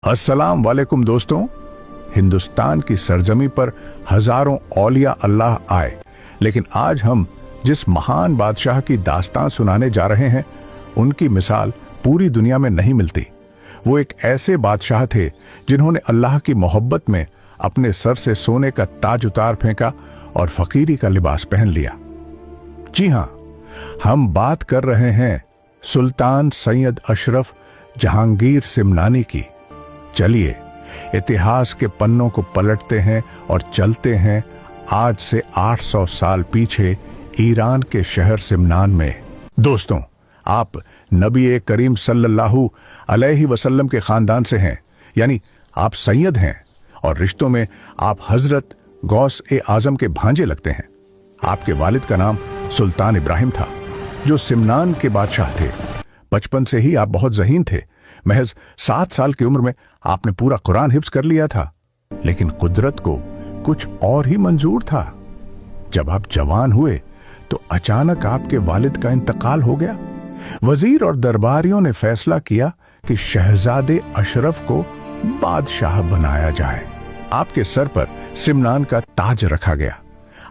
अस्सलाम वालेकुम दोस्तों। हिंदुस्तान की सरजमी पर हजारों औलिया अल्लाह आए, लेकिन आज हम जिस महान बादशाह की दास्तान सुनाने जा रहे हैं, उनकी मिसाल पूरी दुनिया में नहीं मिलती। वो एक ऐसे बादशाह थे जिन्होंने अल्लाह की मोहब्बत में अपने सर से सोने का ताज उतार फेंका और फकीरी का लिबास पहन लिया। जी हां, हम बात कर रहे हैं सुल्तान सैयद अशरफ जहांगीर सिमनानी की। चलिए इतिहास के पन्नों को पलटते हैं और चलते हैं आज से 800 साल पीछे ईरान के शहर सिमनान में। दोस्तों, आप नबी करीम सल्लल्लाहु अलैहि वसल्लम के खानदान से हैं, यानी आप सैयद हैं और रिश्तों में आप हजरत गौस ए आजम के भांजे लगते हैं। आपके वालिद का नाम सुल्तान इब्राहिम था, जो सिमनान के बादशाह थे। बचपन से ही आप बहुत ज़हीन थे। महज 7 साल की उम्र में आपने पूरा कुरान हिफ्ज कर लिया था, लेकिन कुदरत को कुछ और ही मंजूर था। जब आप जवान हुए तो अचानक आपके वालिद का इंतकाल हो गया। वजीर और दरबारियों ने फैसला किया कि शहजादे अशरफ को बादशाह बनाया जाए। आपके सर पर सिमनान का ताज रखा गया।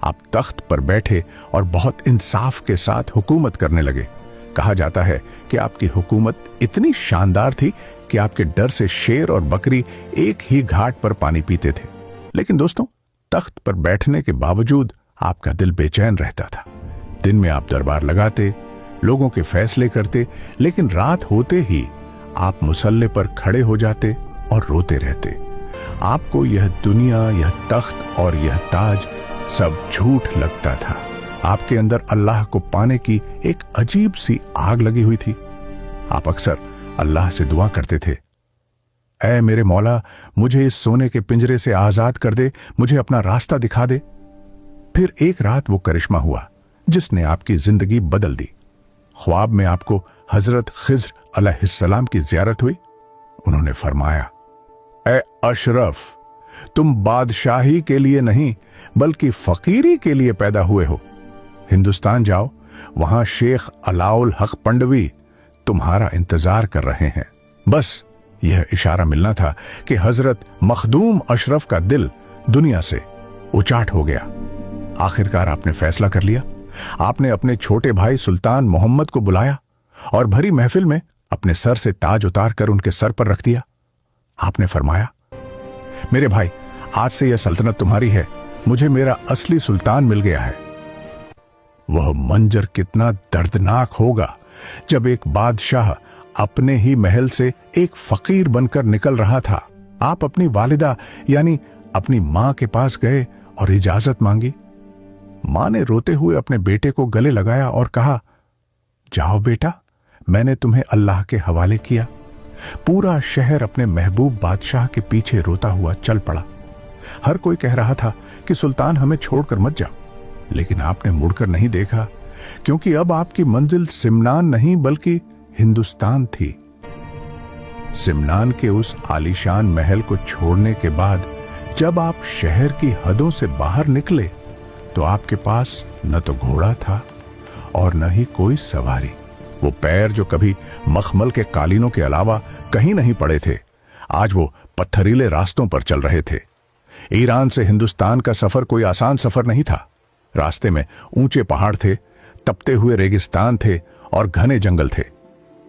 आप तख्त पर बैठे और बहुत इंसाफ के साथ हुकूमत करने लगे। कहा जाता है कि आपकी हुकूमत इतनी शानदार थी कि आपके डर से शेर और बकरी एक ही घाट पर पानी पीते थे। लेकिन दोस्तों, तख्त पर बैठने के बावजूद आपका दिल बेचैन रहता था। दिन में आप दरबार लगाते, लोगों के फैसले करते, लेकिन रात होते ही आप मुसल्ले पर खड़े हो जाते और रोते रहते। आपको यह दुनिया, यह तख्त और यह ताज सब झूठ लगता था। आपके अंदर अल्लाह को पाने की एक अजीब सी आग लगी हुई थी। आप अक्सर अल्लाह से दुआ करते थे, ऐ मेरे मौला, मुझे इस सोने के पिंजरे से आजाद कर दे, मुझे अपना रास्ता दिखा दे। फिर एक रात वो करिश्मा हुआ जिसने आपकी जिंदगी बदल दी। ख्वाब में आपको हजरत खिज्र अलैहिस्सलाम की जियारत हुई। उन्होंने फरमाया, ऐ अशरफ, तुम बादशाही के लिए नहीं बल्कि फकीरी के लिए पैदा हुए हो। हिंदुस्तान जाओ, वहां शेख अलाउल हक पंडवी तुम्हारा इंतजार कर रहे हैं। बस यह इशारा मिलना था कि हजरत मखदूम अशरफ का दिल दुनिया से उचाट हो गया। आखिरकार आपने फैसला कर लिया। आपने अपने छोटे भाई सुल्तान मोहम्मद को बुलाया और भरी महफिल में अपने सर से ताज उतार कर उनके सर पर रख दिया। आपने फरमाया, मेरे भाई, आज से यह सल्तनत तुम्हारी है। मुझे मेरा असली सुल्तान मिल गया है। वह मंजर कितना दर्दनाक होगा जब एक बादशाह अपने ही महल से एक फकीर बनकर निकल रहा था। आप अपनी वालिदा यानी अपनी मां के पास गए और इजाजत मांगी। मां ने रोते हुए अपने बेटे को गले लगाया और कहा, जाओ बेटा, मैंने तुम्हें अल्लाह के हवाले किया। पूरा शहर अपने महबूब बादशाह के पीछे रोता हुआ चल पड़ा। हर कोई कह रहा था कि सुल्तान, हमें छोड़कर मत जाओ, लेकिन आपने मुड़कर नहीं देखा, क्योंकि अब आपकी मंजिल सिमनान नहीं बल्कि हिंदुस्तान थी। सिमनान के उस आलीशान महल को छोड़ने के बाद जब आप शहर की हदों से बाहर निकले तो आपके पास न तो घोड़ा था और न ही कोई सवारी। वो पैर जो कभी मखमल के कालीनों के अलावा कहीं नहीं पड़े थे, आज वो पत्थरीले रास्तों पर चल रहे थे। ईरान से हिंदुस्तान का सफर कोई आसान सफर नहीं था। रास्ते में ऊंचे पहाड़ थे, तपते हुए रेगिस्तान थे और घने जंगल थे।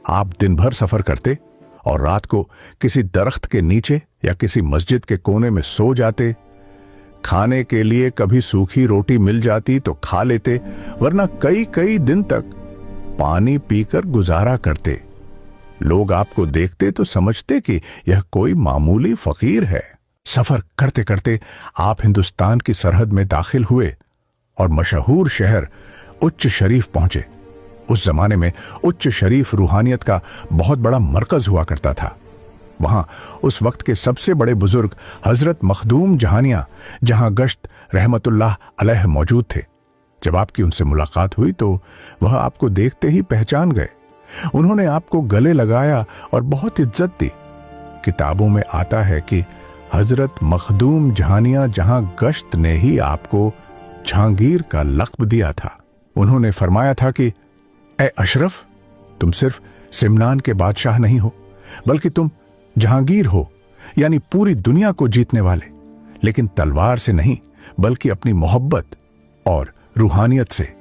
आप दिन भर सफर करते और रात को किसी दरख्त के नीचे या किसी मस्जिद के कोने में सो जाते। खाने के लिए कभी सूखी रोटी मिल जाती तो खा लेते, वरना कई कई दिन तक पानी पीकर गुजारा करते। लोग आपको देखते तो समझते कि यह कोई मामूली फकीर है। सफर करते करते आप हिंदुस्तान की सरहद में दाखिल हुए और मशहूर शहर उच्च शरीफ पहुंचे। उस जमाने में उच्च शरीफ रूहानियत का बहुत बड़ा मरकज हुआ करता था। वहां उस वक्त के सबसे बड़े बुजुर्ग हजरत मखदूम जहानिया जहां गश्त रहमतुल्लाह अलैह मौजूद थे। जब आपकी उनसे मुलाकात हुई तो वह आपको देखते ही पहचान गए। उन्होंने आपको गले लगाया और बहुत इज्जत दी। किताबों में आता है कि हजरत मखदूम जहानिया जहां गश्त ने ही आपको जहांगीर का लक़्ब दिया था। उन्होंने फरमाया था कि ए अशरफ, तुम सिर्फ सिमनान के बादशाह नहीं हो, बल्कि तुम जहांगीर हो, यानी पूरी दुनिया को जीतने वाले, लेकिन तलवार से नहीं बल्कि अपनी मोहब्बत और रूहानियत से।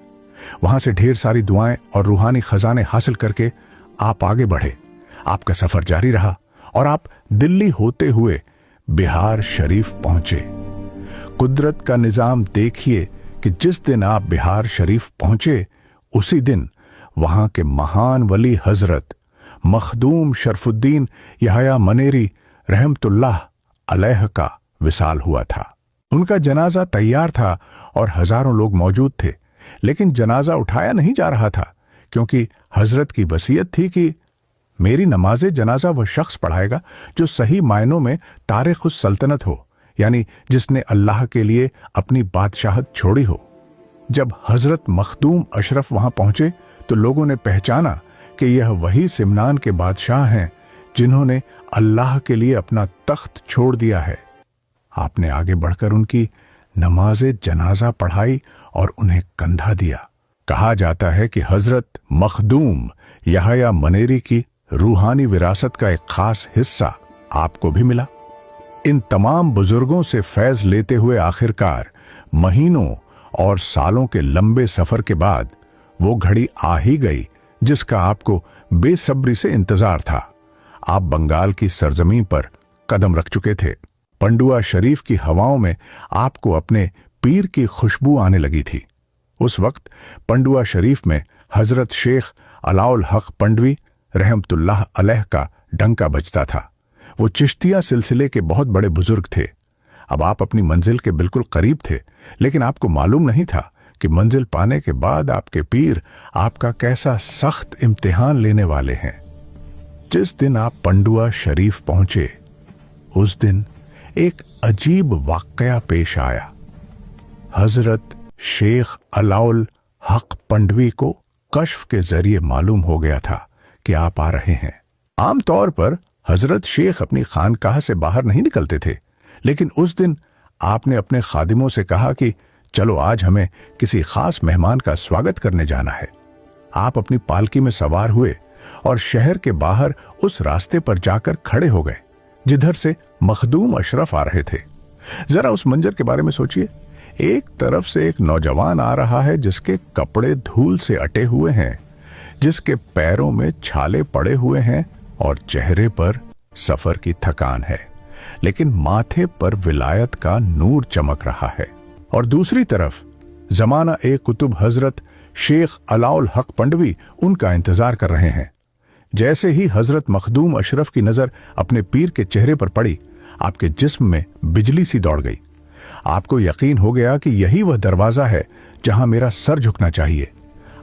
वहां से ढेर सारी दुआएं और रूहानी खजाने हासिल करके आप आगे बढ़े। आपका सफर जारी रहा और आप दिल्ली होते हुए बिहार शरीफ पहुंचे। कुदरत का निजाम देखिए कि जिस दिन आप बिहार शरीफ पहुंचे उसी दिन वहां के महान वली हजरत मखदूम शरफुद्दीन यहया मनेरी रहमतुल्लाह अलैह का विसाल हुआ था। उनका जनाजा तैयार था और हजारों लोग मौजूद थे, लेकिन जनाजा उठाया नहीं जा रहा था क्योंकि हजरत की वसीयत थी कि मेरी नमाज़े जनाजा वह शख्स पढ़ाएगा जो सही मायनों में तारिख उस सल्तनत हो, यानी जिसने अल्लाह के लिए अपनी बादशाहत छोड़ी हो। जब हजरत मखदूम अशरफ वहां पहुंचे तो लोगों ने पहचाना कि यह वही सिमनान के बादशाह हैं जिन्होंने अल्लाह के लिए अपना तख्त छोड़ दिया है। आपने आगे बढ़कर उनकी नमाज़े जनाजा पढ़ाई और उन्हें कंधा दिया। कहा जाता है कि हजरत मखदूम यहया मनेरी की रूहानी विरासत का एक खास हिस्सा आपको भी मिला। इन तमाम बुजुर्गों से फैज लेते हुए आखिरकार महीनों और सालों के लंबे सफर के बाद वो घड़ी आ ही गई जिसका आपको बेसब्री से इंतजार था। आप बंगाल की सरजमीं पर कदम रख चुके थे। पंडुआ शरीफ की हवाओं में आपको अपने पीर की खुशबू आने लगी थी। उस वक्त पंडुआ शरीफ में हजरत शेख अलाउल हक पंडवी रहमतुल्लाह अलैह का डंका बजता था। वो चिश्तिया सिलसिले के बहुत बड़े बुजुर्ग थे। अब आप अपनी मंजिल के बिल्कुल करीब थे, लेकिन आपको मालूम नहीं था कि मंजिल पाने के बाद आपके पीर आपका कैसा सख्त इम्तिहान लेने वाले हैं। जिस दिन आप पंडुआ शरीफ पहुंचे उस दिन एक अजीब वाकया पेश आया। हजरत शेख अलाउल हक पंडवी को कश्फ के जरिए मालूम हो गया था कि आप आ रहे हैं। आमतौर पर हजरत शेख अपनी खानकाह से बाहर नहीं निकलते थे, लेकिन उस दिन आपने अपने खादिमों से कहा कि चलो आज हमें किसी खास मेहमान का स्वागत करने जाना है। आप अपनी पालकी में सवार हुए और शहर के बाहर उस रास्ते पर जाकर खड़े हो गए जिधर से मखदूम अशरफ आ रहे थे। जरा उस मंजर के बारे में सोचिए। एक तरफ से एक नौजवान आ रहा है जिसके कपड़े धूल से अटे हुए हैं, जिसके पैरों में छाले पड़े हुए हैं और चेहरे पर सफर की थकान है, लेकिन माथे पर विलायत का नूर चमक रहा है। और दूसरी तरफ जमाना ए कुतुब हजरत शेख अलाउल हक पंडवी उनका इंतजार कर रहे हैं। जैसे ही हजरत मखदूम अशरफ की नजर अपने पीर के चेहरे पर पड़ी, आपके जिस्म में बिजली सी दौड़ गई। आपको यकीन हो गया कि यही वह दरवाजा है जहां मेरा सर झुकना चाहिए।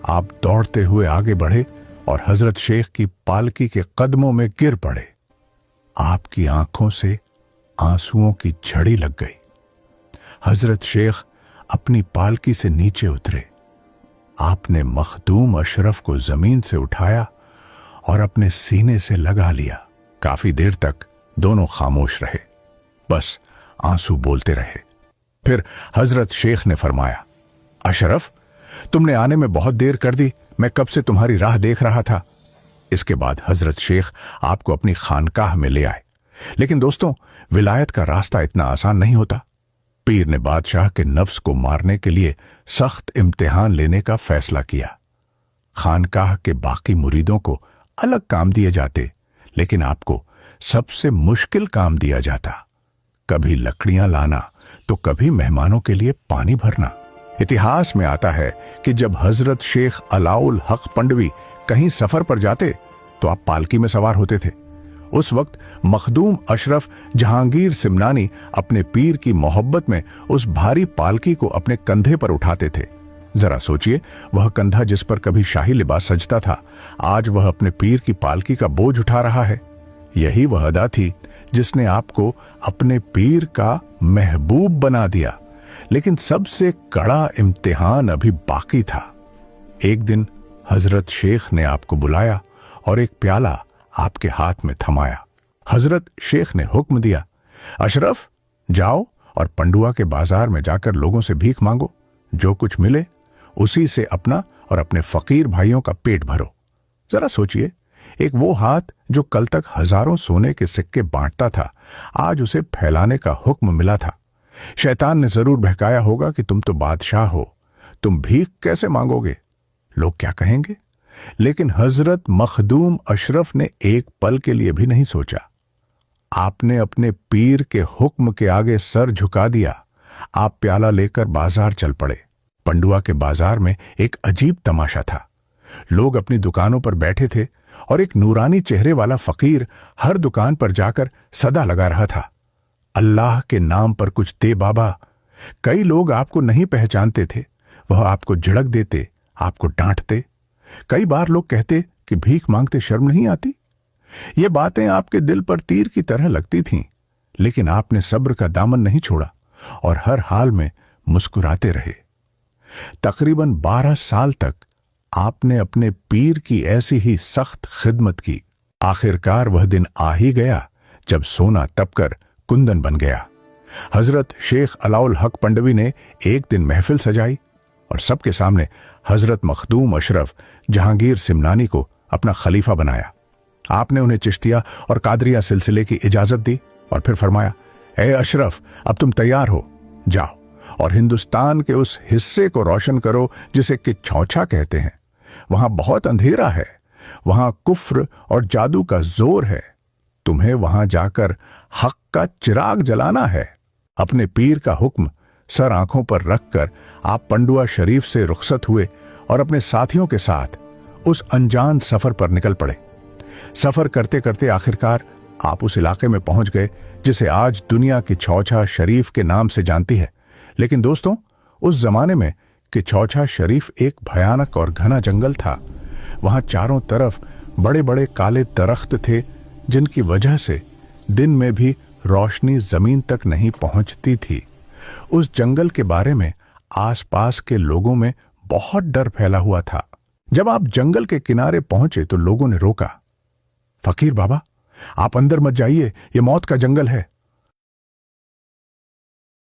आप दौड़ते हुए आगे बढ़े और हजरत शेख की पालकी के कदमों में गिर पड़े। आपकी आंखों से आंसुओं की झड़ी लग गई। हजरत शेख अपनी पालकी से नीचे उतरे। आपने मखदूम अशरफ को जमीन से उठाया और अपने सीने से लगा लिया। काफी देर तक दोनों खामोश रहे, बस आंसू बोलते रहे। फिर हजरत शेख ने फरमाया, अशरफ, तुमने आने में बहुत देर कर दी, मैं कब से तुम्हारी राह देख रहा था। इसके बाद हजरत शेख आपको अपनी खानकाह में ले आए। लेकिन दोस्तों, विलायत का रास्ता इतना आसान नहीं होता। पीर ने बादशाह के नफ्स को मारने के लिए सख्त इम्तिहान लेने का फैसला किया। खानकाह के बाकी मुरीदों को अलग काम दिए जाते, लेकिन आपको सबसे मुश्किल काम दिया जाता। कभी लकड़ियां लाना तो कभी मेहमानों के लिए पानी भरना। इतिहास में आता है कि जब हजरत शेख अलाउल हक पंडवी कहीं सफर पर जाते तो आप पालकी में सवार होते थे। उस वक्त मखदूम अशरफ जहांगीर सिमनानी अपने पीर की मोहब्बत में उस भारी पालकी को अपने कंधे पर उठाते थे। जरा सोचिए, वह कंधा जिस पर कभी शाही लिबास सजता था, आज वह अपने पीर की पालकी का बोझ उठा रहा है। यही वह अदा थी जिसने आपको अपने पीर का महबूब बना दिया। लेकिन सबसे कड़ा इम्तिहान अभी बाकी था। एक दिन हजरत शेख ने आपको बुलाया और एक प्याला आपके हाथ में थमाया। हजरत शेख ने हुक्म दिया, अशरफ, जाओ और पंडुआ के बाजार में जाकर लोगों से भीख मांगो। जो कुछ मिले उसी से अपना और अपने फकीर भाइयों का पेट भरो। जरा सोचिए, एक वो हाथ जो कल तक हजारों सोने के सिक्के बांटता था, आज उसे फैलाने का हुक्म मिला था। शैतान ने जरूर बहकाया होगा कि तुम तो बादशाह हो, तुम भीख कैसे मांगोगे, लोग क्या कहेंगे। लेकिन हजरत मखदूम अशरफ ने एक पल के लिए भी नहीं सोचा। आपने अपने पीर के हुक्म के आगे सर झुका दिया। आप प्याला लेकर बाजार चल पड़े। पंडुआ के बाजार में एक अजीब तमाशा था। लोग अपनी दुकानों पर बैठे थे और एक नूरानी चेहरे वाला फकीर हर दुकान पर जाकर सदा लगा रहा था, अल्लाह के नाम पर कुछ दे बाबा। कई लोग आपको नहीं पहचानते थे, वह आपको झिड़क देते, आपको डांटते। कई बार लोग कहते कि भीख मांगते शर्म नहीं आती। ये बातें आपके दिल पर तीर की तरह लगती थीं, लेकिन आपने सब्र का दामन नहीं छोड़ा और हर हाल में मुस्कुराते रहे। तकरीबन 12 साल तक आपने अपने पीर की ऐसी ही सख्त खिदमत की। आखिरकार वह दिन आ ही गया जब सोना तपकर कुंदन बन गया। हजरत शेख अलाउल हक पंडवी ने एक दिन महफिल सजाई और सबके सामने हजरत मखदूम अशरफ जहांगीर सिमनानी को अपना खलीफा बनाया। आपने उन्हें चिश्तिया और कादरिया सिलसिले की इजाजत दी और फिर फरमाया, ए अशरफ, अब तुम तैयार हो, जाओ और हिंदुस्तान के उस हिस्से को रोशन करो जिसे कि छौछा कहते हैं। वहां बहुत अंधेरा है, वहां कुफ्र और जादू का जोर है। तुम्हें वहां जाकर हक का चिराग जलाना है। अपने पीर का हुक्म सर आंखों पर रखकर आप पंडुआ शरीफ से रुखसत हुए और अपने साथियों के साथ उस अनजान सफर पर निकल पड़े। सफर करते करते आखिरकार आप उस इलाके में पहुंच गए जिसे आज दुनिया की छौछा शरीफ के नाम से जानती है। लेकिन दोस्तों, उस जमाने में कि छौछा शरीफ एक भयानक और घना जंगल था। वहां चारों तरफ बड़े बड़े काले दरख्त थे जिनकी वजह से दिन में भी रोशनी जमीन तक नहीं पहुंचती थी। उस जंगल के बारे में आसपास के लोगों में बहुत डर फैला हुआ था। जब आप जंगल के किनारे पहुंचे तो लोगों ने रोका, फकीर बाबा, आप अंदर मत जाइए, यह मौत का जंगल है।